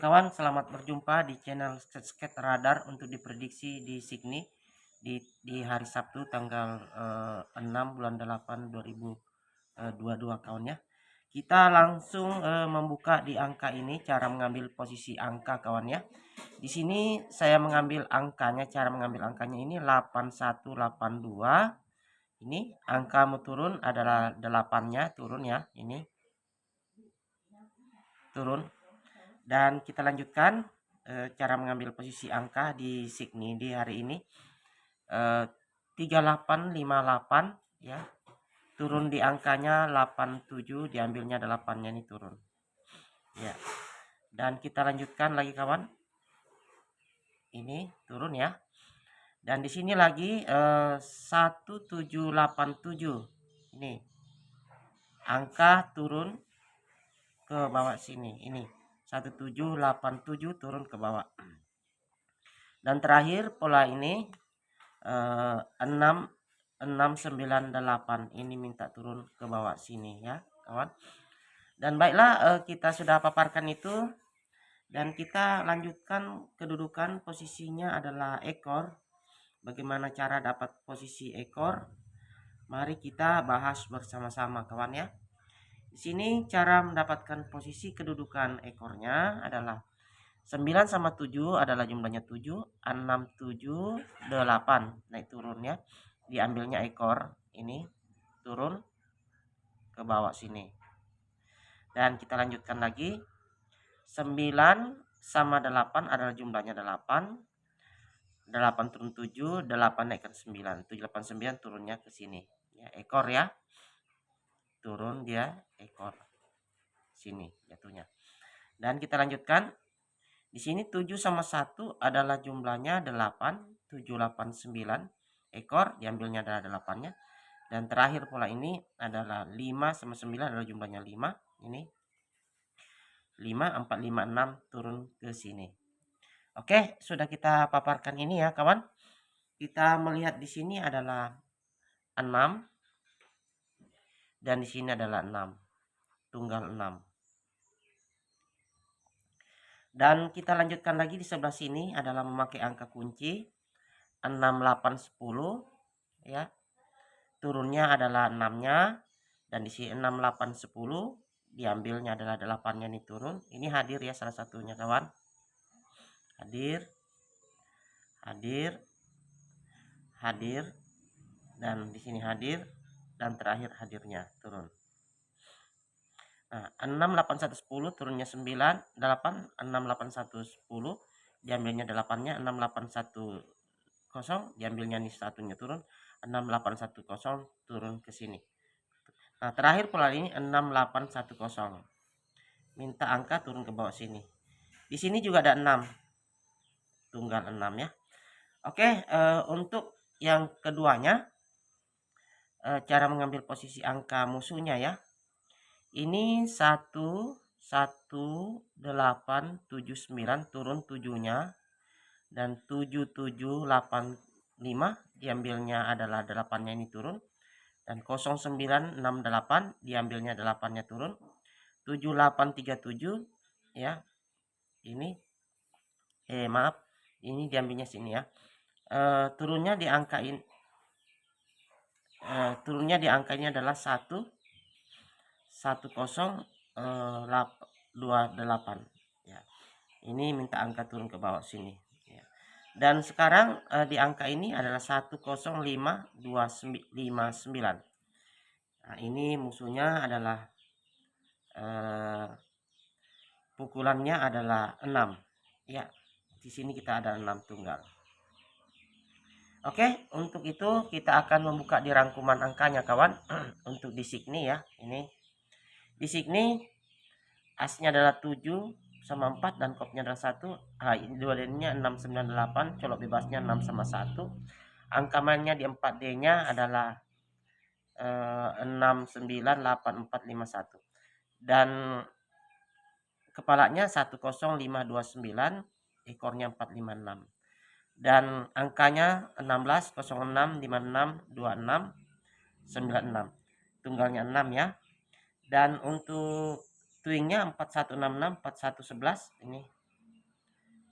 kawan, selamat berjumpa di channel Skate Radar untuk diprediksi di Sydney di hari Sabtu tanggal 6 bulan 8 2022 kawan ya. Kita langsung membuka di angka ini, cara mengambil posisi angka kawan ya. Di sini saya mengambil angkanya, cara mengambil angkanya ini 8182. Ini angka mau turun adalah 8-nya turun ya, ini turun. Dan kita lanjutkan cara mengambil posisi angka di Sydney di hari ini. 3858 ya. Turun di angkanya 87, diambilnya 8-nya ini turun. Ya. Dan kita lanjutkan lagi kawan. Ini turun ya. Dan di sini lagi 1787. Ini angka turun ke bawah sini. Ini 1787 turun ke bawah. Dan terakhir pola ini 698 ini minta turun ke bawah sini ya kawan. Dan baiklah, kita sudah paparkan itu dan kita lanjutkan kedudukan. Posisinya adalah ekor. Bagaimana cara dapat posisi ekor? Mari kita bahas bersama-sama kawan ya. Di sini cara mendapatkan posisi kedudukan ekornya adalah 9 sama 7 adalah jumlahnya 7, 6, 7, 8. Naik turun ya. Diambilnya ekor ini turun ke bawah sini. Dan kita lanjutkan lagi. 9 sama 8 adalah jumlahnya 8. 8 turun 7, 8 naik ke 9. 7, 8, 9 turunnya ke sini. Ya, ekor ya. Turun dia ekor. Sini jatuhnya. Dan kita lanjutkan. Di sini 7 sama 1 adalah jumlahnya 8, 7, 8, 9. Ekor diambilnya adalah 8-nya. Dan terakhir pola ini adalah 5 sama 9 adalah jumlahnya 5. Ini 5, 4, 5, 6 turun ke sini. Oke, sudah kita paparkan ini ya kawan. Kita melihat di sini adalah 6. Dan di sini adalah 6. Tunggal 6. Dan kita lanjutkan lagi di sebelah sini adalah memakai angka kunci 6, 8, 10 ya. Turunnya adalah 6-nya dan di sini 6, 8, 10 diambilnya adalah 8-nya ini turun. Ini hadir ya salah satunya kawan. Hadir. Hadir. Hadir dan di sini hadir dan terakhir hadirnya turun. Nah, 6, 8, 1, 10 turunnya 9, 8, 6, 8, 1, 10 diambilnya 8-nya, 6, 8, 1, 0 diambilnya nih satunya turun, 6, 8, 1, 0 turun ke sini. Nah, terakhir pola ini 6, 8, 1, 0. Minta angka turun ke bawah sini. Di sini juga ada 6. Tunggal 6 ya. Oke, untuk yang keduanya cara mengambil posisi angka musuhnya ya. Ini 1, 1, 8, 7, 9 turun 7-nya dan 7, 7, 8, 5 diambilnya adalah 8-nya ini turun dan 0, 9, 6, 8 diambilnya 8-nya turun. 7, 8, 3, 7 ya. Ini maaf, ini diambilnya sini ya. Turunnya di angka ini turunnya di angka ini adalah 1, 1028 ya. Ini minta angka turun ke bawah sini ya. Dan sekarang di angka ini adalah 105259. Nah, ini musuhnya adalah pukulannya adalah 6 ya. Di sini kita ada 6 tunggal. Oke, untuk itu kita akan membuka di rangkuman angkanya kawan. Untuk di Sydney ya. Ini di Sydney asnya adalah 7 sama 4 dan kopnya adalah 1. Ini dua D-nya 698, colok bebasnya 6 sama 1. Angka mainnya di 4D-nya adalah 698451. Dan kepalanya 10529, ekornya 456. Dan angkanya 16 06 56 26 96. Tunggalnya 6 ya. Dan untuk twingnya 4166 4111 ini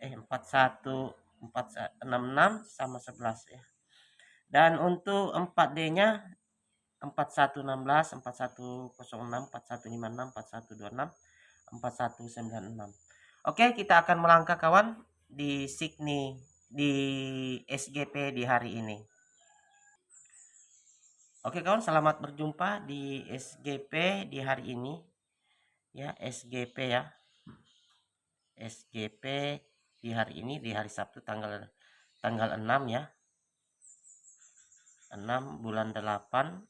4166 sama 11 ya. Dan untuk 4D-nya 4116, 4106, 4156, 4126, 4196. Oke, kita akan melangkah kawan di SGP di hari ini. Oke kawan, selamat berjumpa di SGP di hari ini. Ya, SGP ya. SGP di hari ini, di hari Sabtu tanggal 6 ya. 6 bulan 8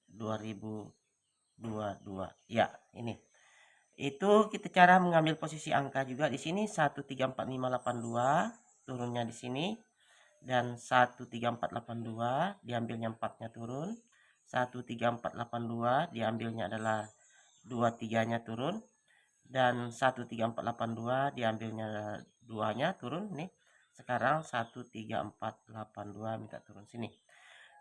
2022. Ya, ini. Itu kita cara mengambil posisi angka juga di sini 134582 turunnya di sini, dan 13482 diambilnya 4-nya turun, 13482 diambilnya adalah 23-nya turun, dan 13482 diambilnya 2-nya turun nih. Sekarang 13482 minta turun sini.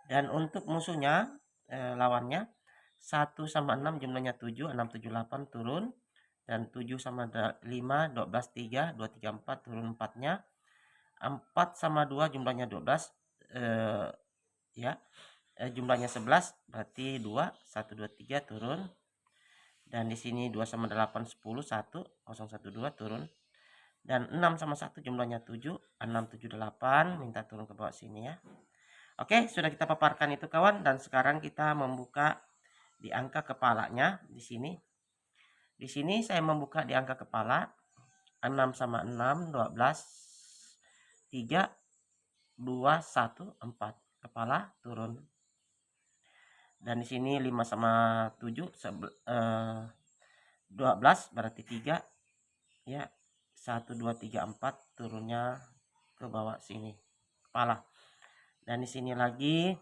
Dan untuk musuhnya lawannya 1 sama 6 jumlahnya 7, 678 turun, dan 7 sama 5 12 3 2 3 4 turun 4-nya. 4 sama 2 jumlahnya 12 ya. Jumlahnya 11 berarti 2 1 2 3 turun. Dan di sini 2 sama 8 10 1 0 1 2 turun. Dan 6 sama 1 jumlahnya 7 6 7 8 minta turun ke bawah sini ya. Oke, sudah kita paparkan itu kawan, dan sekarang kita membuka di angka kepalanya di sini. Di sini saya membuka di angka kepala 6 sama 6 12 3 2 1 4 kepala turun. Dan di sini 5 sama 7 12 berarti 3 ya. 1 2 3 4 turunnya ke bawah sini kepala. Dan di sini lagi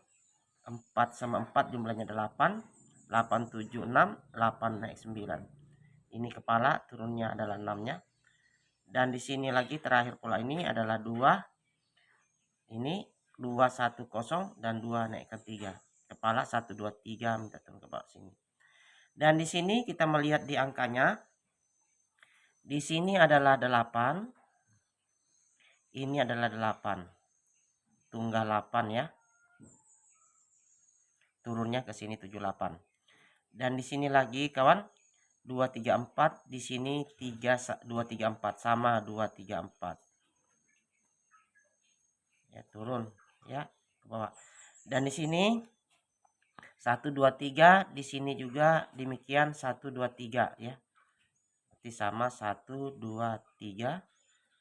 4 sama 4 jumlahnya 8 8 7 6 8 naik 9. Ini kepala, turunnya adalah 6-nya. Dan di sini lagi terakhir pola ini adalah 2. Ini 2 1 0 dan 2 naikkan 3. Kepala 1 2 3 minta turun ke bawah sini. Dan di sini kita melihat di angkanya. Di sini adalah 8. Ini adalah 8. Tunggal 8 ya. Turunnya ke sini 78. Dan di sini lagi kawan 2 3 4, di sini 3 2 3 4 sama 2 3 4. Ya, turun ya ke bawah. Dan di sini 1 2 3, di sini juga demikian 1 2 3 ya. Berarti sama 1 2 3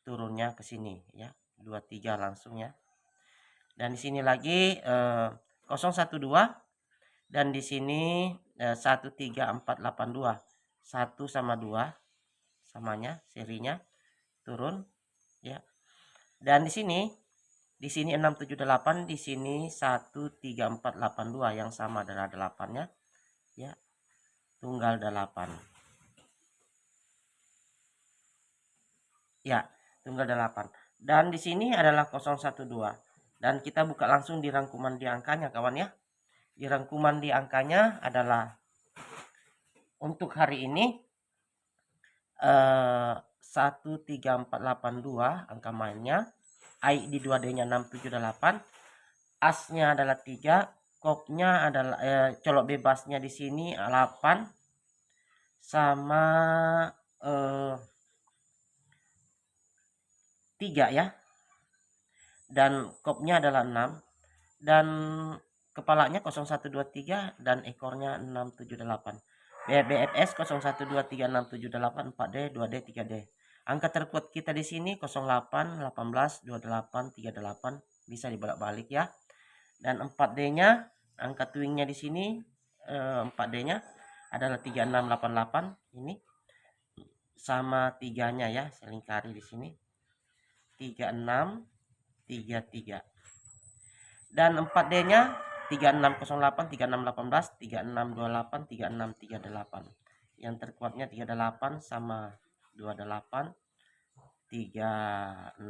turunnya ke sini ya. 2 3 langsung ya. Dan di sini lagi 0 1 2, dan di sini 1 3 4 8 2. 1 sama 2 samanya serinya turun ya. Dan di sini 6 7 8, di sini 1 3 4 8 2 yang sama adalah 8-nya ya. Tunggal 8. Ya, tunggal 8. Dan di sini adalah 012. Dan kita buka langsung di rangkuman di angkanya kawan ya. Di rangkuman di angkanya adalah untuk hari ini 13482 angka mainnya. AI di 2D-nya 678. Asnya adalah 3, kopnya adalah colok bebasnya di sini 8 sama 3 ya. Dan kopnya adalah 6, dan kepalanya 0123 dan ekornya 678. BFS 01236788 4D 2D 3D. Angka terkuat kita di sini 08 18 28 38, bisa dibolak-balik ya. Dan 4D-nya angka twingnya di sini 4D-nya adalah 3688 ini sama 3-nya ya, saya lingkari di sini 3633. Dan 4D-nya 3608 3618 3628 3638. Yang terkuatnya 38 sama 28 3618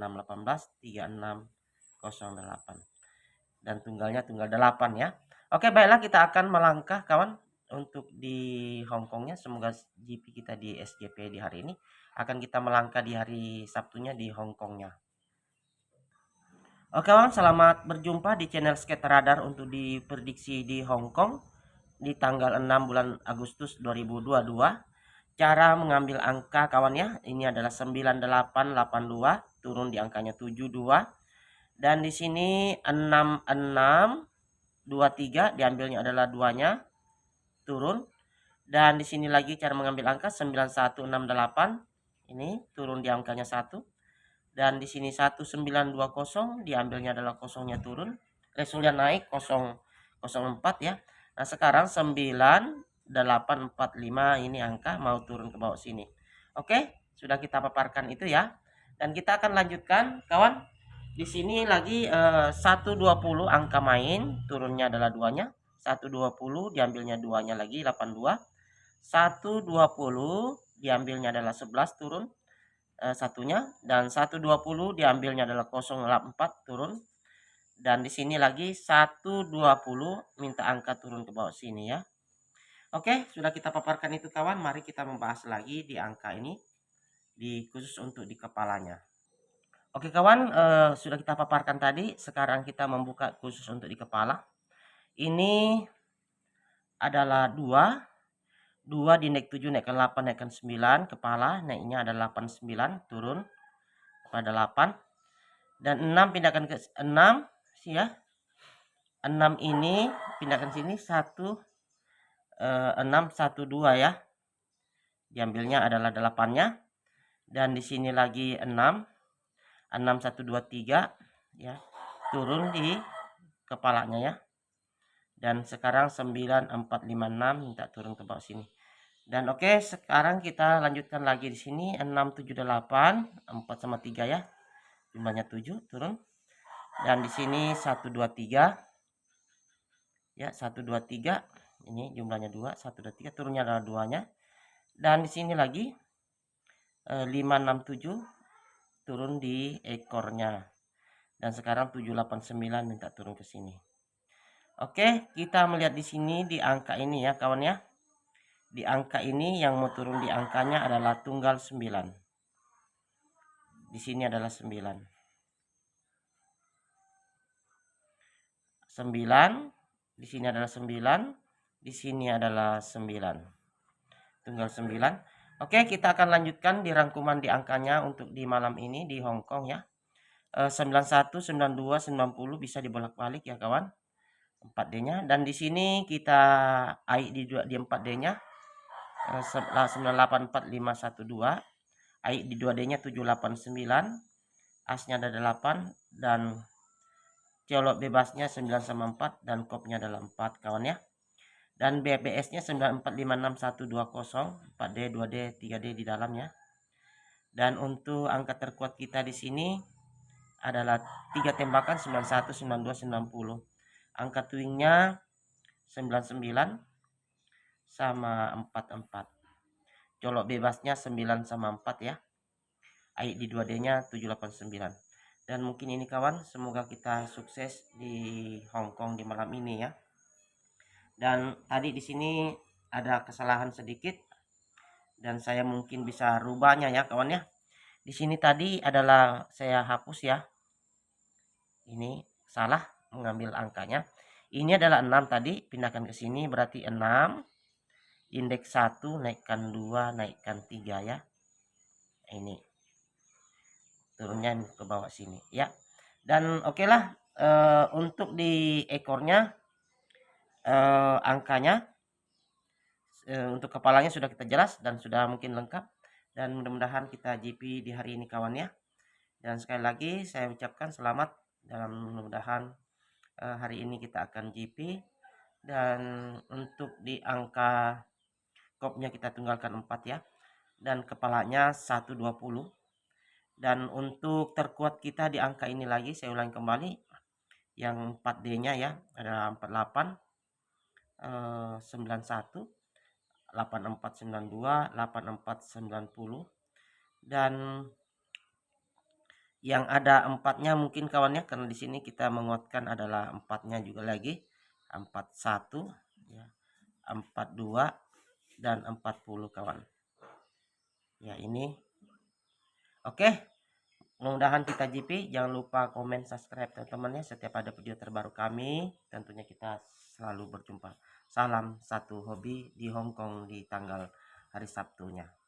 3608. Dan tunggalnya tunggal 8 ya. Oke, baiklah kita akan melangkah kawan untuk di Hong Kongnya, semoga GP kita di SJP di hari ini akan kita melangkah di hari Sabtunya di Hong Kongnya. Oke kawan, selamat berjumpa di channel Skate Radar untuk diprediksi di Hong Kong di tanggal 6 bulan Agustus 2022. Cara mengambil angka kawan ya, ini adalah 9882, turun di angkanya 72. Dan di sini 6623, diambilnya adalah duanya, turun. Dan di sini lagi cara mengambil angka 9168, ini turun di angkanya 1. Dan di sini 1920, diambilnya adalah kosongnya turun, resulnya naik 004 ya. Nah sekarang 9845, ini angka mau turun ke bawah sini. Oke, sudah kita paparkan itu ya. Dan kita akan lanjutkan kawan. Di sini lagi 120 angka main, turunnya adalah duanya. 120, diambilnya duanya lagi 82. 120, diambilnya adalah 11, turun satunya. Dan 120, diambilnya adalah 084, turun. Dan di sini lagi 120, minta angka turun ke bawah sini ya. Oke, sudah kita paparkan itu kawan. Mari kita membahas lagi di angka ini, khusus untuk di kepalanya. Oke kawan, sudah kita paparkan tadi. Sekarang kita membuka khusus untuk di kepala. Ini adalah 2 di naik 7, naikkan 8, naikkan 9. Kepala naiknya adalah 89, turun pada 8. Dan 6 pindahkan ke 6 ya. 6 ini pindahkan sini 1 6 1 2 ya. Diambilnya adalah 8-nya. Dan di sini lagi 6 1 2 3 ya. Turun di kepalanya ya. Dan sekarang 9 4 5 6, minta turun ke bawah sini. Dan oke, sekarang kita lanjutkan lagi di sini 6 7 8, 4 sama 3 ya. Jumlahnya 7, turun. Dan di sini 1 2 3 ya, 1 2 3, ini jumlahnya 2, 1 2 3, turunnya adalah 2-nya. Dan di sini lagi 5 6 7, turun di ekornya. Dan sekarang 7 8 9, minta turun ke sini. Oke, kita melihat di sini di angka ini ya kawan ya. Di angka ini yang mau turun di angkanya adalah tunggal 9. Di sini adalah 9. 9, di sini adalah 9, di sini adalah 9. Tunggal 9. Oke, kita akan lanjutkan di rangkuman di angkanya untuk di malam ini di Hong Kong ya. 91, 92, 90 bisa dibolak-balik ya kawan. 4D-nya, dan di sini kita AI di 4D-nya 984512, AI di 2D-nya 789, asnya ada 8, dan colok bebasnya 9 sama 4, dan kopnya adalah 4 kawan ya. Dan BBS-nya 9456120, 4D, 2D, 3D di dalamnya. Dan untuk angka terkuat kita di sini adalah 3 tembakan 91, 92, 90. Angka twingnya 99 sama 44. Colok bebasnya 9 sama 4 ya. AI di 2D-nya 789. Dan mungkin ini kawan, semoga kita sukses di Hong Kong di malam ini ya. Dan tadi di sini ada kesalahan sedikit dan saya mungkin bisa rubahnya ya kawan ya. Di sini tadi adalah saya hapus ya. Ini salah mengambil angkanya. Ini adalah 6 tadi, pindahkan ke sini berarti 6. Indeks 1 naikkan 2, naikkan 3 ya. Ini turunnya ke bawah sini ya. Dan oke lah, untuk di ekornya angkanya untuk kepalanya sudah kita jelas dan sudah mungkin lengkap. Dan mudah-mudahan kita GP di hari ini kawan ya. Dan sekali lagi saya ucapkan selamat, dalam mudah-mudahan hari ini kita akan GP. Dan untuk di angka kopnya kita tunggalkan 4 ya. Dan kepalanya 120. Dan untuk terkuat kita di angka ini lagi saya ulangi kembali, yang 4D-nya ya adalah 48 91 8492 8490. Dan yang ada 4-nya mungkin kawannya, karena di sini kita menguatkan adalah 4-nya juga lagi 41 ya, 42 dan 40 kawan ya. Ini oke, mudah-mudahan kita GP. Jangan lupa komen, subscribe teman-teman ya. Setiap ada video terbaru kami tentunya kita selalu berjumpa. Salam satu hobi di Hong Kong di tanggal hari Sabtunya.